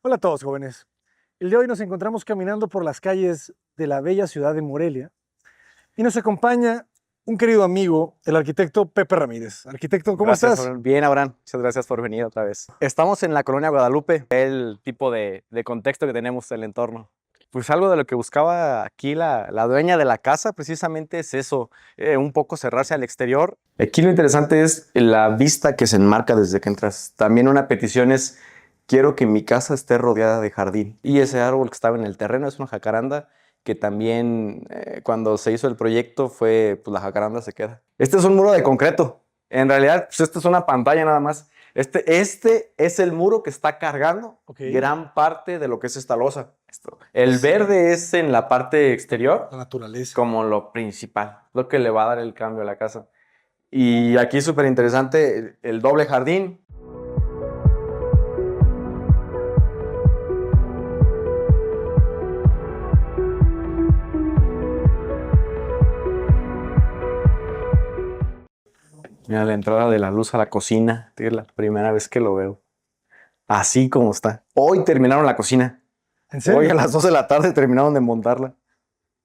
Hola a todos, jóvenes. El día de hoy nos encontramos caminando por las calles de la bella ciudad de Morelia y nos acompaña un querido amigo, el arquitecto Pepe Ramírez. Arquitecto, ¿cómo Gracias, estás? Abraham. Bien, Abraham. Muchas gracias por venir otra vez. Estamos en la colonia Guadalupe, el tipo de contexto que tenemos en el entorno. Pues algo de lo que buscaba aquí la dueña de la casa precisamente es eso, un poco cerrarse al exterior. Aquí lo interesante es la vista que se enmarca desde que entras. También una petición es, quiero que mi casa esté rodeada de jardín. Y ese árbol que estaba en el terreno es una jacaranda que también cuando se hizo el proyecto fue, pues la jacaranda se queda. Este es un muro de concreto. En realidad, pues esta es una pantalla nada más. Este es el muro que está cargando gran parte de lo que es esta losa. El verde es en la parte exterior, La naturaleza. como lo principal, lo que le va a dar el cambio a la casa. Y aquí súper interesante el doble jardín. Mira la entrada de la luz a la cocina. Es la primera vez que lo veo. Así como está. Hoy terminaron la cocina. ¿En serio? Hoy a las 2 de la tarde terminaron de montarla.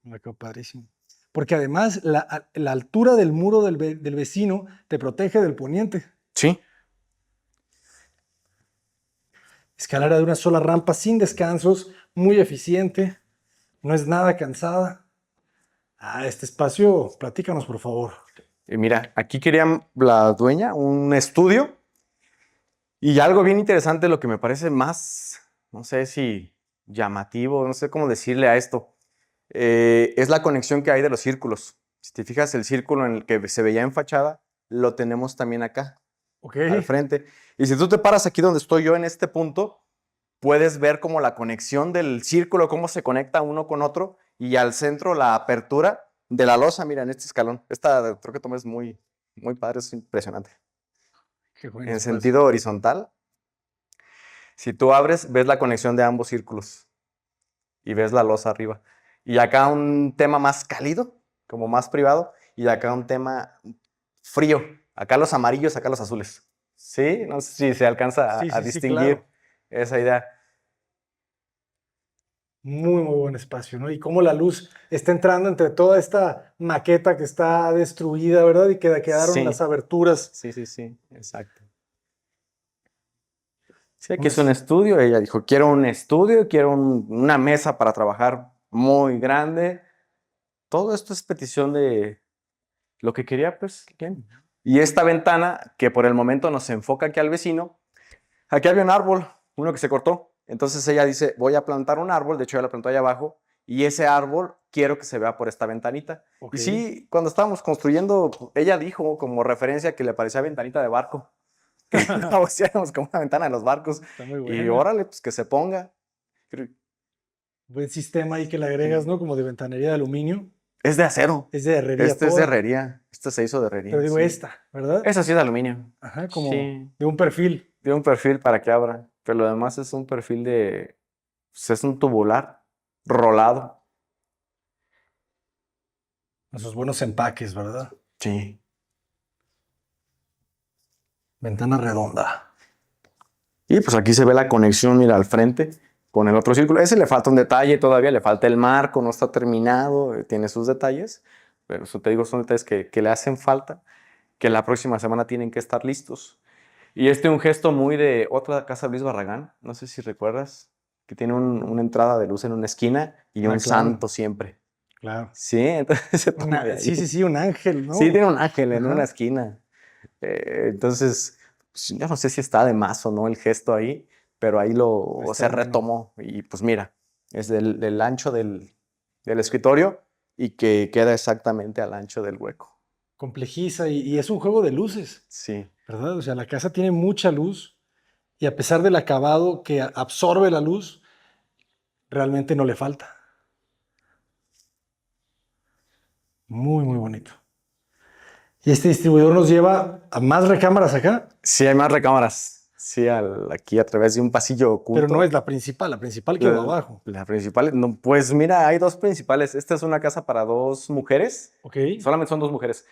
Me quedó padrísimo. Porque además la altura del muro del vecino te protege del poniente. Sí. Escalera de una sola rampa sin descansos, muy eficiente, no es nada cansada. Este espacio, platícanos por favor. Mira, aquí quería la dueña un estudio y algo bien interesante, lo que me parece más, no sé si llamativo, no sé cómo decirle a esto, es la conexión que hay de los círculos. Si te fijas, el círculo en el que se veía en fachada, lo tenemos también acá, al frente. Y si tú te paras aquí donde estoy yo en este punto, puedes ver como la conexión del círculo, cómo se conecta uno con otro, y al centro la apertura de la losa, mira, en este escalón. Esta creo que toma es muy padre, es impresionante. Qué buen En espacio. sentido horizontal, si tú abres, ves la conexión de ambos círculos y ves la losa arriba. Y acá un tema más cálido, como más privado, y acá un tema frío. Acá los amarillos, acá los azules. ¿Sí? No sé si se alcanza a distinguir claro. esa idea. Muy buen espacio, ¿no? Y cómo la luz está entrando entre toda esta maqueta que está destruida, ¿verdad? Y que quedaron Sí. las aberturas. Sí, exacto. Sí, aquí es un estudio. Ella dijo, quiero un estudio, quiero una mesa para trabajar muy grande. Todo esto es petición de lo que quería, pues, ¿quién? Y esta ventana, que por el momento nos enfoca aquí al vecino, aquí había un árbol, uno que se cortó. Entonces ella dice, voy a plantar un árbol, de hecho ella lo plantó allá abajo, y ese árbol quiero que se vea por esta ventanita. Y sí, cuando estábamos construyendo, ella dijo como referencia que le parecía ventanita de barco. Que la hacíamos como una ventana de los barcos. Está muy Y buena. órale, pues que se ponga. Buen sistema ahí que le agregas, ¿no? Como de ventanería de aluminio. Es de acero. Es de herrería Este es toda. de herrería. Este se hizo de herrería. Pero digo sí. esta, ¿verdad? Esa sí es de aluminio. Ajá, como Sí. de un perfil. De un perfil para que abra. Pero lo demás es un perfil de... Pues es un tubular rolado. Esos buenos empaques, ¿verdad? Sí. Ventana redonda. Y pues aquí se ve la conexión, mira, al frente con el otro círculo. Ese le falta un detalle todavía, le falta el marco, no está terminado, tiene sus detalles. Pero eso te digo, son detalles que le hacen falta, que la próxima semana tienen que estar listos. Y un gesto muy de otra casa Luis Barragán, no sé si recuerdas, que tiene una entrada de luz en una esquina y un santo siempre. Claro. Sí, entonces se toma de ahí. Sí, un ángel, ¿no? Sí, tiene un ángel en una esquina. Entonces, yo no sé si está de más o no el gesto ahí, pero ahí se retomó. Y pues mira, es del ancho del escritorio y que queda exactamente al ancho del hueco. Complejiza y es un juego de luces. Sí. ¿Verdad? O sea, la casa tiene mucha luz y a pesar del acabado que absorbe la luz, realmente no le falta. Muy bonito. ¿Y este distribuidor nos lleva a más recámaras acá? Sí, hay más recámaras. Sí, aquí a través de un pasillo oculto. Pero no es la principal quedó abajo. La principal, no, pues mira, hay dos principales. Esta es una casa para dos mujeres. Ok. Solamente son dos mujeres.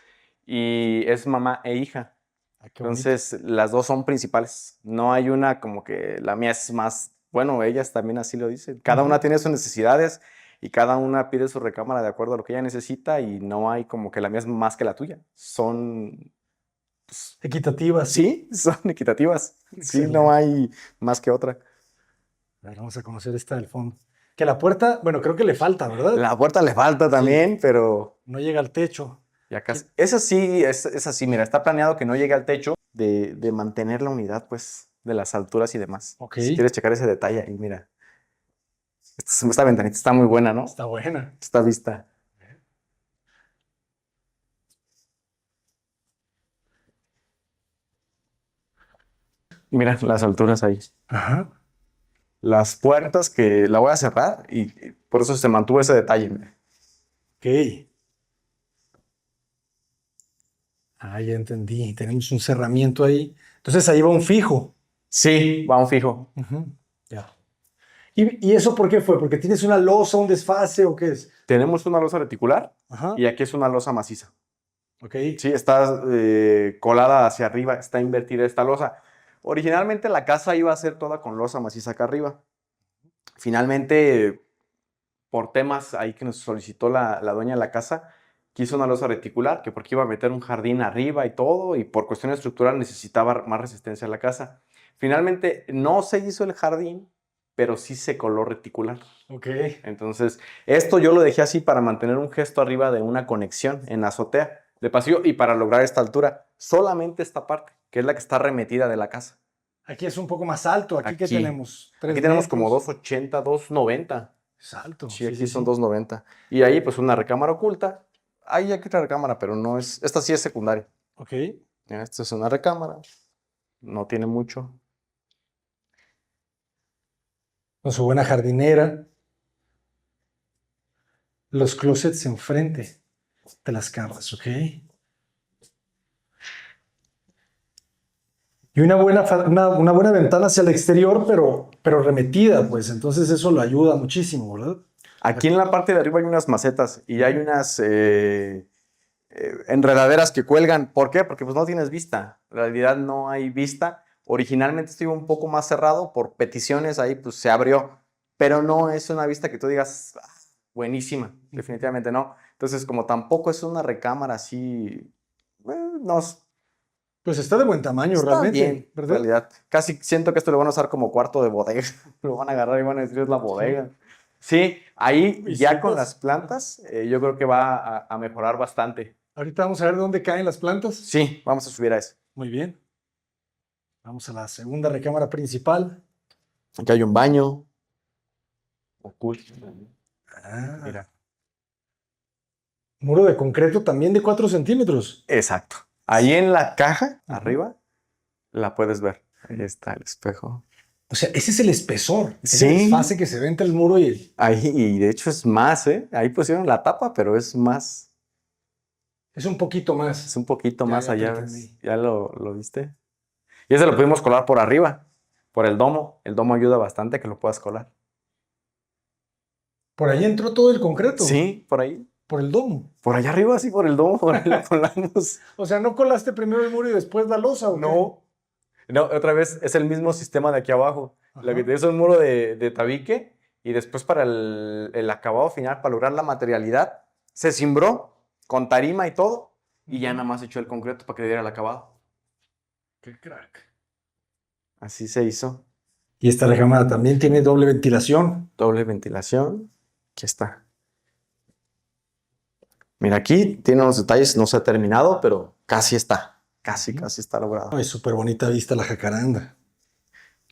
Y es mamá e hija. Entonces, las dos son principales. No hay una como que la mía es más bueno, ellas también así lo dicen. Cada una tiene sus necesidades y cada una pide su recámara de acuerdo a lo que ella necesita y no hay como que la mía es más que la tuya. Son, Equitativas. sí, son equitativas. Sí, Excelente. no hay más que otra. A ver, vamos a conocer esta del fondo. Que la puerta, bueno, creo que le falta, ¿verdad? La puerta le falta también, pero No llega al techo. ya casi. Esa sí, es así, mira, está planeado que no llegue al techo de mantener la unidad, pues, de las alturas y demás. Ok. Si quieres checar ese detalle ahí, mira. Esta ventanita está muy buena, ¿no? Está buena. Esta vista. Mira las alturas ahí. Ajá. Las puertas que la voy a cerrar y por eso se mantuvo ese detalle. Mira. Ok. Ah, ya entendí. Tenemos un cerramiento ahí. Entonces ahí va un fijo. Sí, va un fijo. Ujú. Ya. ¿Y eso por qué fue? ¿Porque tienes una losa, un desfase o qué es? Tenemos una losa reticular Ajá. y aquí es una losa maciza. Ok. Sí, está colada hacia arriba, está invertida esta losa. Originalmente la casa iba a ser toda con losa maciza acá arriba. Finalmente, por temas ahí que nos solicitó la dueña de la casa, quiso una losa reticular, que porque iba a meter un jardín arriba y todo, y por cuestión estructural necesitaba más resistencia a la casa. Finalmente no se hizo el jardín, pero sí se coló reticular. Ok. Entonces, esto yo lo dejé así para mantener un gesto arriba de una conexión en la azotea de pasillo y para lograr esta altura. Solamente esta parte, que es la que está remetida de la casa. Aquí es un poco más alto. ¿Aquí qué tenemos? Aquí 3 tenemos como metros. 280, 290. Es alto. Sí, Sí, aquí sí, son sí. 290. Y ahí pues una recámara oculta. Hay aquí otra recámara, pero no es, esta sí es secundaria. Ok. Mira, esta es una recámara, no tiene mucho. Con su buena jardinera. Los closets enfrente de las camas. Ok. Y una buena ventana hacia el exterior, pero remetida, pues. Entonces eso lo ayuda muchísimo, ¿verdad? Aquí en la parte de arriba hay unas macetas y hay unas enredaderas que cuelgan. ¿Por qué? Porque pues no tienes vista. En realidad no hay vista. Originalmente estuvo un poco más cerrado por peticiones, ahí pues se abrió. Pero no es una vista que tú digas, "Ah, buenísima", definitivamente no. Entonces como tampoco es una recámara así, no, Pues está de buen tamaño está bien, realmente, en ¿verdad? realidad. Casi siento que esto lo van a usar como cuarto de bodega. Lo van a agarrar y van a decir es la Sí. bodega. Sí, ahí ya con las Visitas. plantas, yo creo que va a mejorar bastante. Ahorita vamos a ver dónde caen las plantas. Sí, vamos a subir a eso. Muy bien. Vamos a la segunda recámara principal. Aquí hay un baño oculto. Ah, Mira. muro de concreto también de 4 centímetros. Exacto. Ahí en la caja, Ujú. arriba, la puedes ver. Ahí está el espejo. O sea, ese es el espesor, ese Sí. desfase que se ve entre el muro y el... Ahí, y de hecho es más, ¿eh? Ahí pusieron la tapa, pero es más. Es un poquito más. Es un poquito Ya, más ya te allá, entendí. ¿ves? ¿Ya lo viste? Y ese lo pudimos colar por arriba, por el domo. El domo ayuda bastante a que lo puedas colar. Por ahí entró todo el concreto, Sí, por ahí. por el domo. Por allá arriba, sí, por el domo, por ahí lo colamos. O sea, ¿no colaste primero el muro y después la losa o qué? No. No, otra vez es el mismo sistema de aquí abajo. Lo que Ajá. tienes es un muro de tabique y después para el acabado final, para lograr la materialidad, se cimbró con tarima y todo y ya Ujú. nada más echó el concreto para que le diera el acabado. Qué crack. Así se hizo. Y esta recámara también tiene doble ventilación. Doble ventilación. Aquí está. Mira, aquí tiene unos detalles, no se ha terminado, pero casi está. Casi, Ujú. casi está logrado. Ay, súper bonita vista la jacaranda.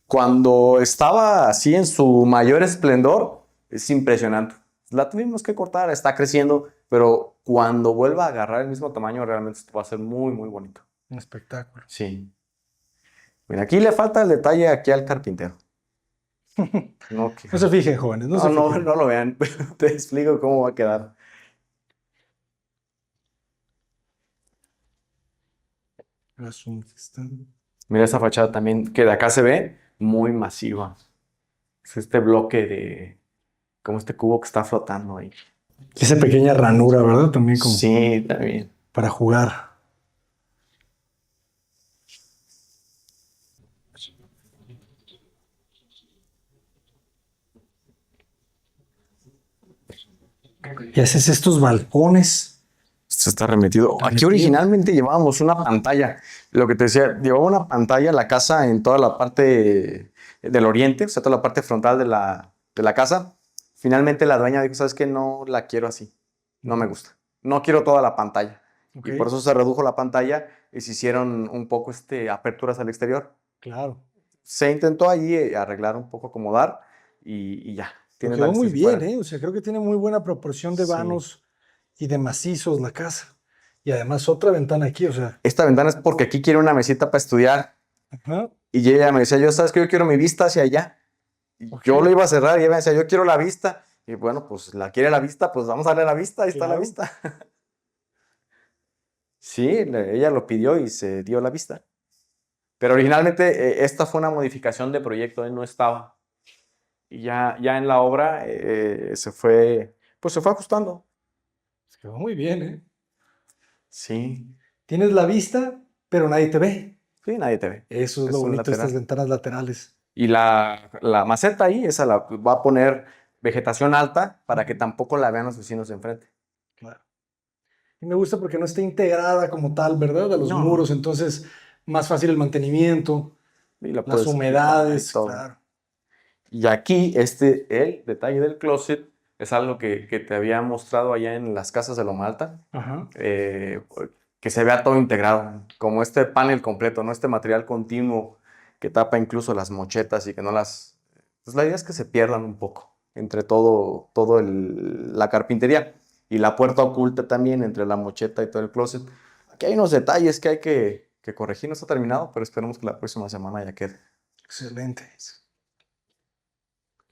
Cuando estaba así en su mayor esplendor, es impresionante. La tuvimos que cortar, está creciendo, pero cuando vuelva a agarrar el mismo tamaño, realmente esto va a ser muy, muy bonito. Un espectáculo. Sí. Mira, aquí le falta el detalle aquí al carpintero. No, No se fijen, jóvenes, no se no, fijen. no lo vean, pero te explico cómo va a quedar. Mira esa fachada también, que de acá se ve muy masiva. Es este bloque de, como este cubo que está flotando ahí. Esa pequeña ranura, ¿verdad? También como Sí, también. para jugar. Y haces estos balcones. Esto está remetido. Aquí originalmente llevábamos una pantalla. Lo que te decía, llevaba una pantalla la casa en toda la parte del oriente, o sea, toda la parte frontal de la casa. Finalmente la dueña dijo, ¿sabes qué? No la quiero así. No me gusta. No quiero toda la pantalla. Ok, Y por eso se redujo la pantalla y se hicieron un poco aperturas al exterior. claro. Se intentó allí arreglar un poco, acomodar y ya. Pero Tienes la quedó muy vista hacia bien, afuera. ¿eh? O sea, creo que tiene muy buena proporción de Sí. vanos y de macizos la casa. Y además otra ventana aquí, o sea. Esta ventana es porque aquí quiero una mesita para estudiar. Ajá, Y ella me decía, yo, ¿sabes qué? Yo quiero mi vista hacia allá. Y ok, yo lo iba a cerrar y ella me decía, yo quiero la vista. Y bueno, pues la quiere la vista, pues vamos a darle la vista, ahí está la claro. vista. Sí, ella lo pidió y se dio la vista. Pero originalmente esta fue una modificación de proyecto, no estaba. Y ya en la obra pues se fue ajustando. Pues quedó muy bien, ¿eh? Sí, Tienes la vista, pero nadie te ve. sí, nadie te ve. Eso es lo Es un bonito de estas lateral. ventanas laterales. Y la maceta ahí, esa la va a poner vegetación alta para que tampoco la vean los vecinos de enfrente. Claro. Y me gusta porque no está integrada como tal, ¿verdad? A los No, muros, entonces más fácil el mantenimiento, y la las puedes quitar y humedades, todo. claro. Y aquí, el detalle del closet es algo que te había mostrado allá en las casas de Loma Alta, Ajá. que se vea todo integrado, como este panel completo, ¿no? Este material continuo que tapa incluso las mochetas y que no las... Pues la idea es que se pierdan un poco entre la carpintería y la puerta oculta también entre la mocheta y todo el closet. Aquí hay unos detalles que hay que corregir, no está terminado, pero esperemos que la próxima semana ya quede. Excelente. El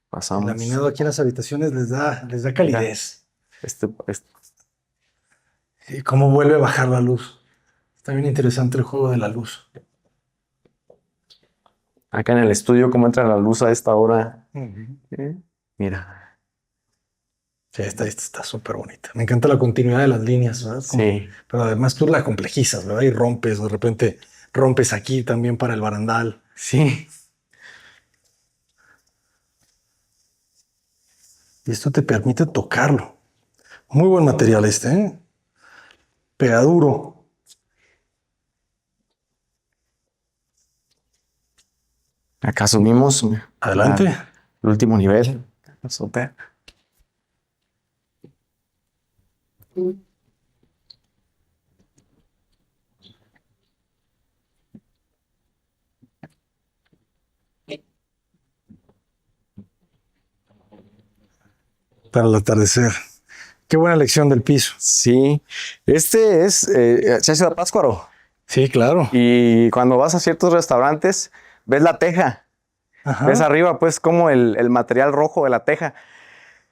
Pasamos. laminado aquí en las habitaciones les da Mira, calidez. este Y cómo vuelve a bajar la luz. Está bien interesante el juego de la luz. acá en el estudio, cómo entra la luz a esta hora. Ujú. Mira, Sí, esta está súper bonita. Me encanta la continuidad de las líneas, ¿verdad? sí, Pero además tú la complejizas, ¿verdad? Y rompes, de repente rompes aquí también para el barandal. sí. Y esto te permite tocarlo. Muy buen material este, ¿eh? Pegaduro. Acá subimos Adelante. el último nivel. La azotea. Para el atardecer. Qué buena elección del piso. Sí, este es Chacho de Pátzcuaro. Sí, claro. Y cuando vas a ciertos restaurantes, ves la teja. Ves Ajá. arriba, pues, como el material rojo de la teja.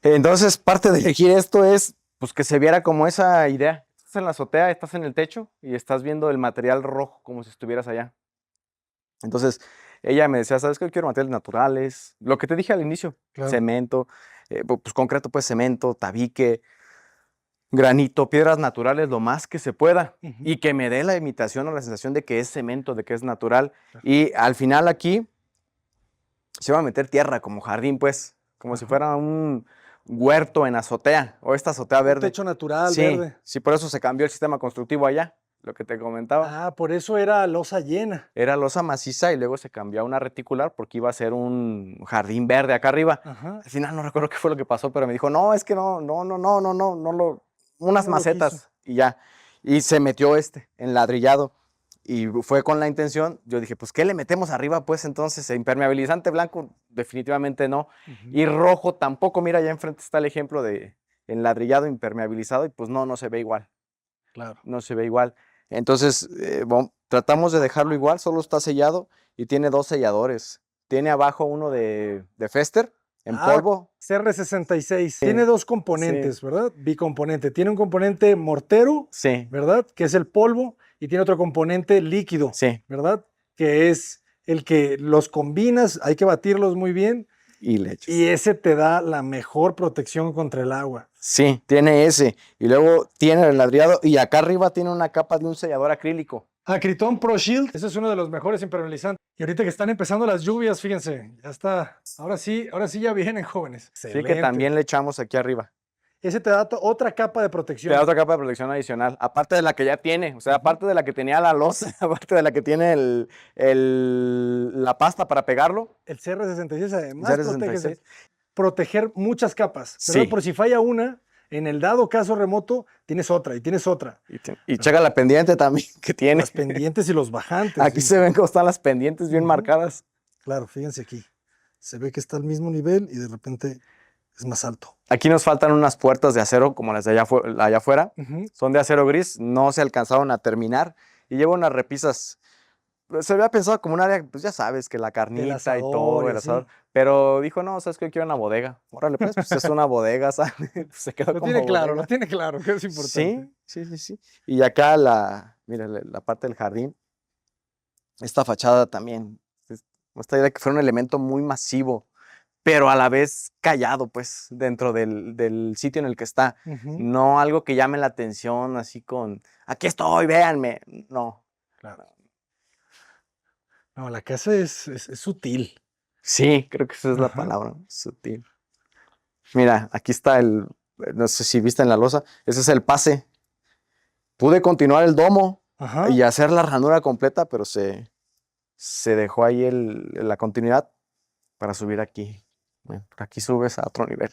Entonces, parte de elegir esto es, pues, que se viera como esa idea. Estás en la azotea, estás en el techo y estás viendo el material rojo como si estuvieras allá. Entonces, ella me decía, ¿sabes qué? Yo quiero materiales naturales. Lo que te dije al inicio, Claro. cemento, pues concreto, pues cemento, tabique, granito, piedras naturales, lo más que se pueda. Ujú. Y que me dé la imitación o la sensación de que es cemento, de que es natural. Y al final aquí se va a meter tierra como jardín, pues, como si Ajá. fuera un huerto en azotea o esta azotea Un verde. techo natural, Sí, verde. sí, por eso se cambió el sistema constructivo allá, lo que te comentaba. Ah, por eso era losa llena. Era losa maciza y luego se cambió a una reticular porque iba a ser un jardín verde acá arriba. Ajá. Al final no recuerdo qué fue lo que pasó, pero me dijo, no, es que unas No lo quiso. macetas y ya. Y se metió en ladrillado y fue con la intención, yo dije, pues, ¿qué le metemos arriba? Pues entonces, impermeabilizante blanco, definitivamente no. Ujú. Y rojo tampoco, mira, allá enfrente está el ejemplo de enladrillado, impermeabilizado y pues no se ve igual, Claro. no se ve igual. Entonces, tratamos de dejarlo igual, solo está sellado y tiene dos selladores. Tiene abajo uno de Fester en polvo. CR66. Tiene dos componentes, Sí, ¿verdad? Bicomponente. Tiene un componente mortero, sí, ¿verdad? Que es el polvo. Y tiene otro componente líquido, sí. ¿verdad? Que es el que los combinas, hay que batirlos muy bien. Y leches. Y ese te da la mejor protección contra el agua. Sí, tiene ese. Y luego tiene el ladrillado y acá arriba tiene una capa de un sellador acrílico. Acryton Pro Shield, ese es uno de los mejores impermeabilizantes. Y ahorita que están empezando las lluvias, fíjense, ya está. Ahora sí ya vienen jóvenes. Sí, que también le echamos aquí arriba. ese te da otra capa de Te protección. da otra capa de protección adicional, aparte de la que ya tiene, o sea, aparte de la que tenía la losa, aparte de la que tiene la pasta para pegarlo, El CR66 el además protege CR66. proteger muchas capas, ¿verdad? Sí, Por si falla una, en el dado caso remoto, tienes otra y tienes otra. y checa la pendiente también que tiene. Las pendientes y los bajantes. Aquí sí. se ven cómo están las pendientes bien Ujú. marcadas. Claro, fíjense aquí. Se ve que está al mismo nivel y de repente es más alto. Aquí nos faltan unas puertas de acero como las de allá afuera. Ujú. Son de acero gris, no se alcanzaron a terminar y lleva unas repisas. Se había pensado como un área, pues ya sabes, que la carnita y asador todo, y el así. asador. Pero dijo, no, sabes que yo quiero una bodega. Órale, pues es una bodega, ¿sabes? Pues se quedó Lo como tiene claro, bodega. lo tiene claro, que es importante. Sí. Y acá mira, la parte del jardín, esta fachada también. Esta idea de que fuera un elemento muy masivo, pero a la vez callado, pues, dentro del sitio en el que está. Ujú. No algo que llame la atención, así aquí estoy, véanme. No. Claro. No, la casa es sutil. Sí, creo que esa es la Ajá. palabra, sutil. Mira, aquí está no sé si viste en la losa, ese es el pase. Pude continuar el domo Ajá. y hacer la ranura completa, pero se dejó ahí la continuidad para subir aquí. Bueno, por aquí subes a otro nivel.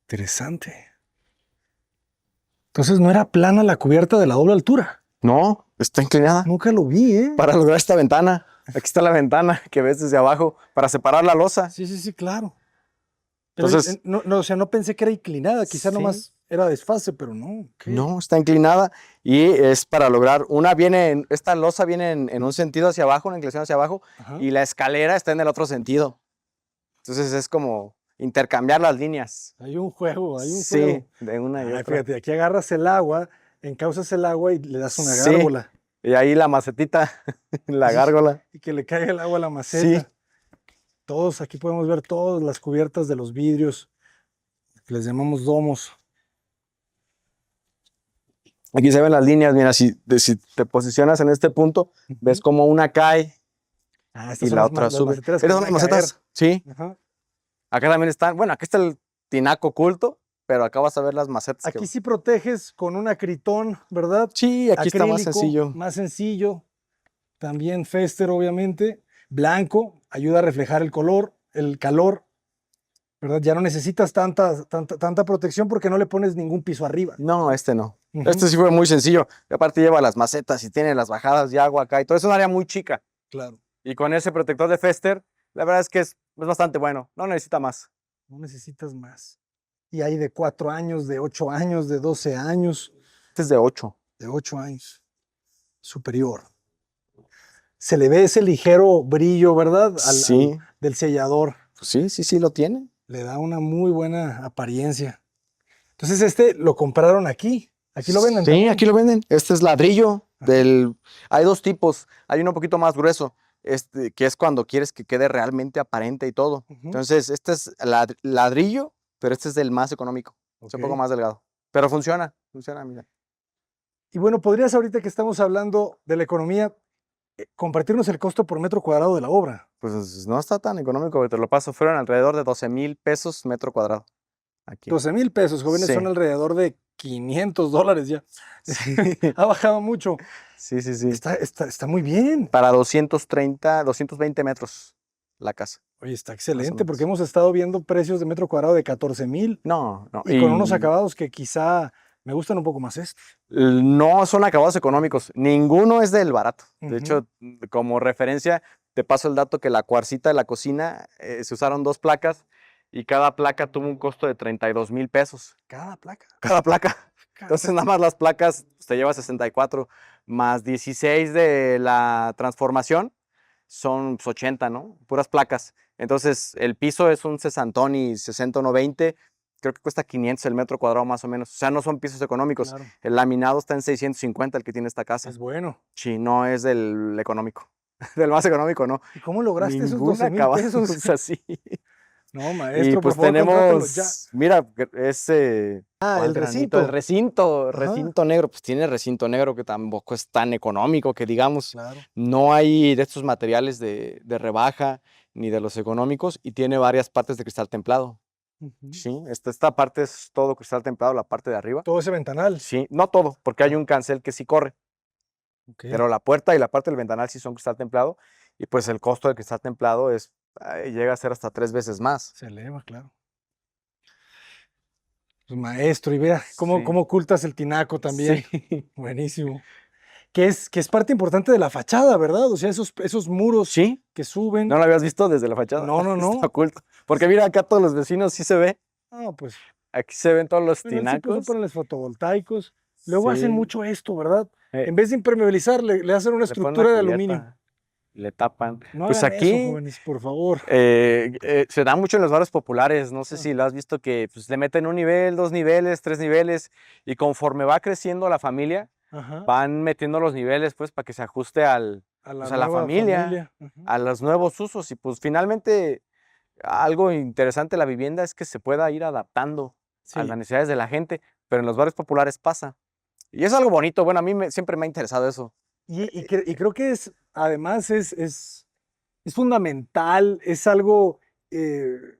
Interesante. Entonces no era plana la cubierta de la doble altura. No, está inclinada Nunca lo vi, ¿eh? para lograr esta ventana. Aquí está la ventana que ves desde abajo para separar la losa. Sí, claro. Pero Entonces, no, o sea, no pensé que era inclinada, quizá sí. nomás era desfase, pero no. ¿qué? No, está inclinada y es para lograr, esta losa viene en un sentido hacia abajo, una inclinación hacia abajo, Ajá. y la escalera está en el otro sentido. Entonces es como intercambiar las líneas. Hay un juego, hay un Sí, juego. de una y Ay, otra. fíjate, aquí agarras el agua, encauzas el agua y le das una Sí. gárgola. Y ahí la macetita, la Sí. gárgola. Y que le caiga el agua a la maceta. Sí. Todos, aquí podemos ver todas las cubiertas de los vidrios, que les llamamos domos. Aquí se ven las líneas, mira, si te posicionas en este punto, ves como una cae Ah, y la otra las sube. maceteras que ¿Estas son van las a caer. macetas? Sí. Ajá. Acá también están, bueno, aquí está el tinaco oculto, pero acá vas a ver las macetas. Aquí sí proteges con un acritón, ¿verdad? Sí, aquí está más Acrílico, sencillo. Más sencillo. También Fester, obviamente. Blanco, ayuda a reflejar el color, el calor, ¿verdad? Ya no necesitas tanta protección porque no le pones ningún piso arriba. No, este no. Ujú. Este sí fue muy sencillo. Y aparte lleva las macetas y tiene las bajadas de agua acá y todo. Es un área muy chica. Claro. Y con ese protector de Fester, la verdad es que es bastante bueno. No necesita más. No necesitas más. Y hay de 4 años, de 8 años, de 12 años. Este es de 8. De 8 años. Superior. Se le ve ese ligero brillo, ¿verdad? Sí. Del sellador. Pues sí lo tiene. Le da una muy buena apariencia. Entonces este lo compraron aquí. Aquí lo venden Sí, también. aquí lo venden. Este es ladrillo. Hay dos tipos. Hay uno un poquito más grueso, que es cuando quieres que quede realmente aparente y todo. Ujú. Entonces, este es ladrillo, pero este es del más económico. Es un poco Ok. más delgado. Pero funciona, mira. Y bueno, ¿podrías ahorita que estamos hablando de la economía, compartirnos el costo por metro cuadrado de la obra? Pues no está tan económico, te lo paso. Fueron alrededor de 12,000 pesos metro cuadrado. Aquí. 12,000 pesos, jóvenes, Sí. son alrededor de $500 ya. Sí. Ha bajado mucho. Sí. Está muy bien. Para 220 metros la casa. Oye, está excelente menos. porque hemos estado viendo precios de metro cuadrado de 14,000 No. y con unos acabados que quizá me gustan un poco más estos. No son acabados económicos. Ninguno es del barato. De Ujú. hecho, como referencia, te paso el dato que la cuarcita de la cocina se usaron 2 placas y cada placa tuvo un costo de 32,000 pesos. Cada placa. Cada placa. Cada Entonces, nada más las placas te lleva 64 más 16 de la transformación son 80, ¿no? Puras placas. Entonces, el piso es un sesantón y 60 o 90. Creo que cuesta 500 el metro cuadrado más o menos. O sea, no son pisos económicos. Claro. El laminado está en 650 el que tiene esta casa. Es bueno. Sí, no es del económico. Del más económico, no. ¿Y cómo lograste esos Ningún 12,000 acabado pesos? es así. No, Y maestro, por pues favor, contrátenlo ya. tenemos, mira, ese... Ah, ¿cuál el granito? El recinto. Ajá. recinto negro, pues tiene recinto negro que tampoco es tan económico que digamos. Claro. No hay de estos materiales de rebaja ni de los económicos y tiene varias partes de cristal templado. Ujú. Sí, esta parte es todo cristal templado, la parte de arriba. Todo ese ventanal. Sí, no todo, porque hay un cancel que sí corre, Ok. pero la puerta y la parte del ventanal sí son cristal templado y pues el costo del cristal templado llega a ser hasta 3 veces más. Se eleva, claro. Pues, maestro, y vea cómo, Sí. cómo ocultas el tinaco también. Sí. Buenísimo. Que es parte importante de la fachada, ¿verdad? O sea, esos muros Sí, que suben. ¿no lo habías visto desde la fachada? No, no, no. Está oculto. Porque mira, acá todos los vecinos sí se ve. No, pues, Aquí se ven todos los bueno, él sí puso tinacos. paneles fotovoltaicos. Luego hacen Sí. mucho esto, ¿verdad? Eh, En vez de impermeabilizar, le hacen una le ponen estructura una de cubierta, aluminio. le tapan. No Pues hagan eso, aquí jóvenes, por favor. se da mucho en los barrios populares. No sé Ah. si lo has visto que pues, le meten un nivel, 2 niveles, 3 niveles. Y conforme va creciendo la familia, Ajá. van metiendo los niveles pues para que se ajuste A pues, a la nueva familia, Ajá. a los nuevos usos. Y pues finalmente algo interesante de la vivienda es que se pueda ir adaptando a Sí. las necesidades de la gente, pero en los barrios populares pasa. Y es algo bonito. Bueno, a mí siempre me ha interesado eso. Y creo que además es fundamental, es algo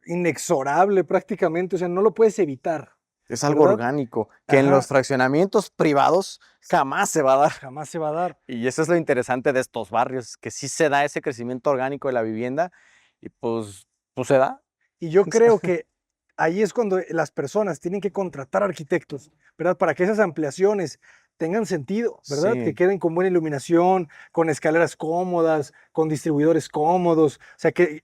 inexorable prácticamente, o sea, no lo puedes evitar, Es algo ¿verdad? orgánico, que en Ajá, los fraccionamientos privados jamás se va a dar. jamás se va a dar. Y eso es lo interesante de estos barrios, que sí se da ese crecimiento orgánico de la vivienda y pues se da. Y yo creo que ahí es cuando las personas tienen que contratar arquitectos, ¿verdad? Para que esas ampliaciones tengan sentido, ¿verdad? Que Sí, queden con buena iluminación, con escaleras cómodas, con distribuidores cómodos, o sea, que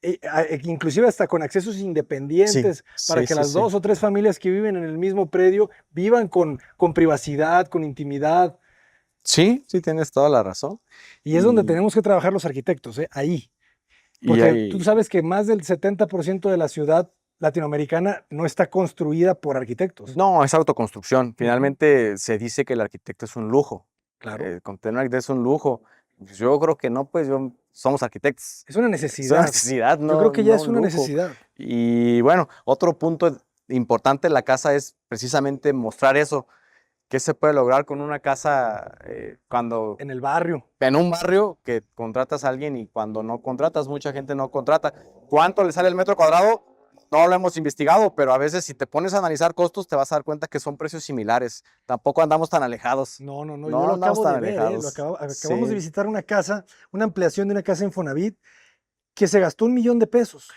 inclusive hasta con accesos sí, independientes para sí, que sí, las sí. 2 o 3 familias que viven en el mismo predio vivan con privacidad, con intimidad. Sí, sí, tienes toda la razón. Y es donde Y, tenemos que trabajar los arquitectos, ¿eh? Ahí. y Porque tú hay, sabes que más del 70% de la ciudad latinoamericana no está construida por arquitectos. no, es autoconstrucción. Ujú. Finalmente se dice que el arquitecto es un lujo. Claro, Con tener un arquitecto es un lujo. Pues yo creo que no, pues somos arquitectos. es una Es una necesidad. necesidad, Yo creo no, que ya no es un una lujo. necesidad. Y bueno, otro punto importante de la casa es precisamente mostrar eso, qué se puede lograr con una casa cuando En el barrio. en un barrio que contratas a alguien y cuando no contratas, mucha gente no contrata. ¿Cuánto le sale el metro cuadrado? No lo hemos investigado, pero a veces si te pones a analizar costos te vas a dar cuenta que son precios similares. Tampoco andamos tan alejados. No, no, no, yo No lo andamos acabo tan de ver, ¿eh? alejados. Acabamos de Sí. visitar una casa, una ampliación de una casa Infonavit que se gastó 1 millón de pesos.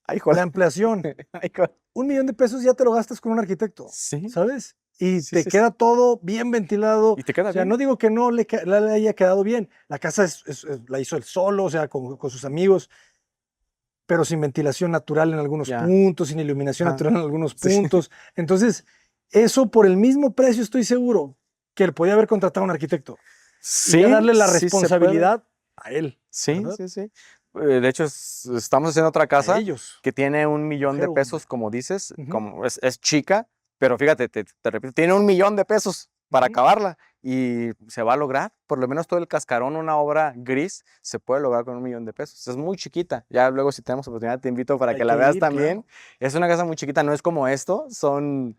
Ay, La joder. ampliación. Ay, joder. 1 millón de pesos ya te lo gastas con un arquitecto, Sí, ¿sabes? Y sí, te sí, sí. queda todo bien ventilado. Y te O queda sea, bien. no digo que no le haya quedado bien. La casa la hizo él solo, o sea, con sus amigos, pero sin ventilación natural en algunos Ya. puntos, sin iluminación Ajá. natural en algunos Sí. puntos. Entonces, eso por el mismo precio estoy seguro que él podía haber contratado a un arquitecto y ya Sí, darle la sí se puede. responsabilidad a él, Sí, ¿verdad? sí, sí. De hecho, estamos haciendo otra A casa ellos. que tiene 1 millón de Mujer o hombre. pesos, como dices, Ujú, como es chica, pero fíjate, te repito, tiene 1 millón de pesos para ujú. acabarla y se va a lograr, por lo menos todo el cascarón, una obra gris, se puede lograr con 1 millón de pesos. Es muy chiquita, ya luego si tenemos oportunidad te invito para Hay que la que veas ir, también. claro. Es una casa muy chiquita, no es como esto, son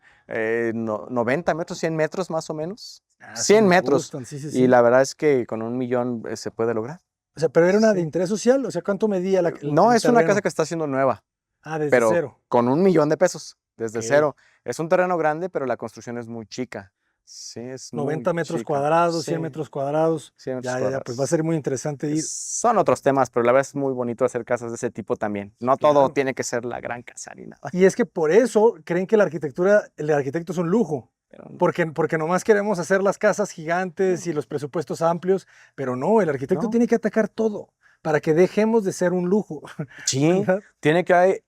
90 metros, 100 metros más o menos, Ah, sí 100 me metros, gustan, sí, sí, y sí. la verdad es que con 1 millón se puede lograr. O sea, pero era una de Sí. interés social, o sea, ¿cuánto medía No, el es una casa terreno? que está haciendo nueva, Ah, desde pero cero. con 1 millón de pesos, desde Ok. cero. Es un terreno grande, pero la construcción es muy chica. Sí, es muy 90 metros chica. cuadrados, Sí, 100 metros cuadrados. 100 metros Ya, pues va a cuadrados. ser muy interesante ir. Son otros temas, pero la verdad es muy bonito hacer casas de ese tipo también. No todo Claro. tiene que ser la gran casa ni nada. Y es que por eso creen que la arquitectura, el arquitecto es un lujo. Pero Porque nomás queremos hacer las casas gigantes y los presupuestos amplios, pero no, el arquitecto no. tiene que atacar todo para que dejemos de ser un lujo, Sí, ¿verdad? tiene que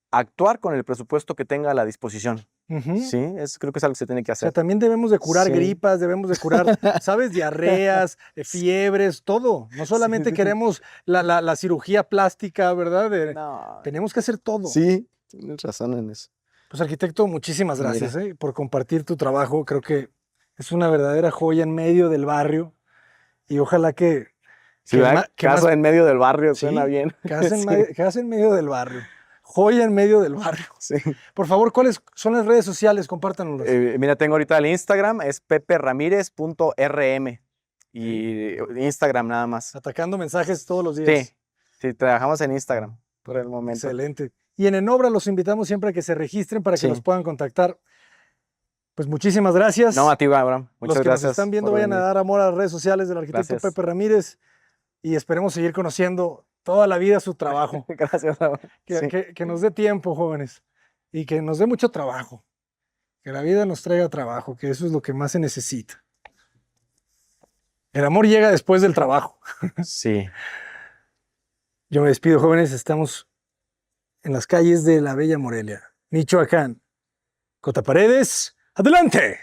actuar con el presupuesto que tenga a la disposición. Ujú. Sí, creo que es algo que se tiene que O sea, hacer. también debemos de curar Sí. gripas, debemos de curar, ¿sabes? Diarreas, fiebres, todo. No Sí, solamente sí, sí. queremos la cirugía plástica, ¿verdad? No, Tenemos que hacer todo. sí, tienes razón en eso. Pues arquitecto, muchísimas gracias, Mira, por compartir tu trabajo. Creo que es una verdadera joya en medio del barrio y ojalá si que, va que más, casa en medio del barrio, suena sí, bien. que hacen, Sí, que hacen en medio del barrio. joya en medio del barrio. Sí. Por favor, ¿cuáles son las redes sociales? Compártanoslas. Mira, tengo ahorita el Instagram, es peperamírez.rm. Y Instagram nada más. Atacando mensajes todos los días. Sí, sí, trabajamos en Instagram por el momento. Excelente. Y en Enobra los invitamos siempre a que se registren para que Sí. los puedan contactar. Pues muchísimas gracias. No, a ti, Abraham. Los Muchas que gracias. nos están viendo por vayan a venir. dar amor a las redes sociales del arquitecto Gracias. Pepe Ramírez y esperemos seguir conociendo toda la vida su trabajo. Gracias, Abraham. Que, Sí. que nos dé tiempo, jóvenes, y que nos dé mucho trabajo. Que la vida nos traiga trabajo, que eso es lo que más se necesita. El amor llega después del trabajo. Sí. Yo me despido, jóvenes. Estamos en las calles de la bella Morelia, Michoacán. Cota Paredes, adelante.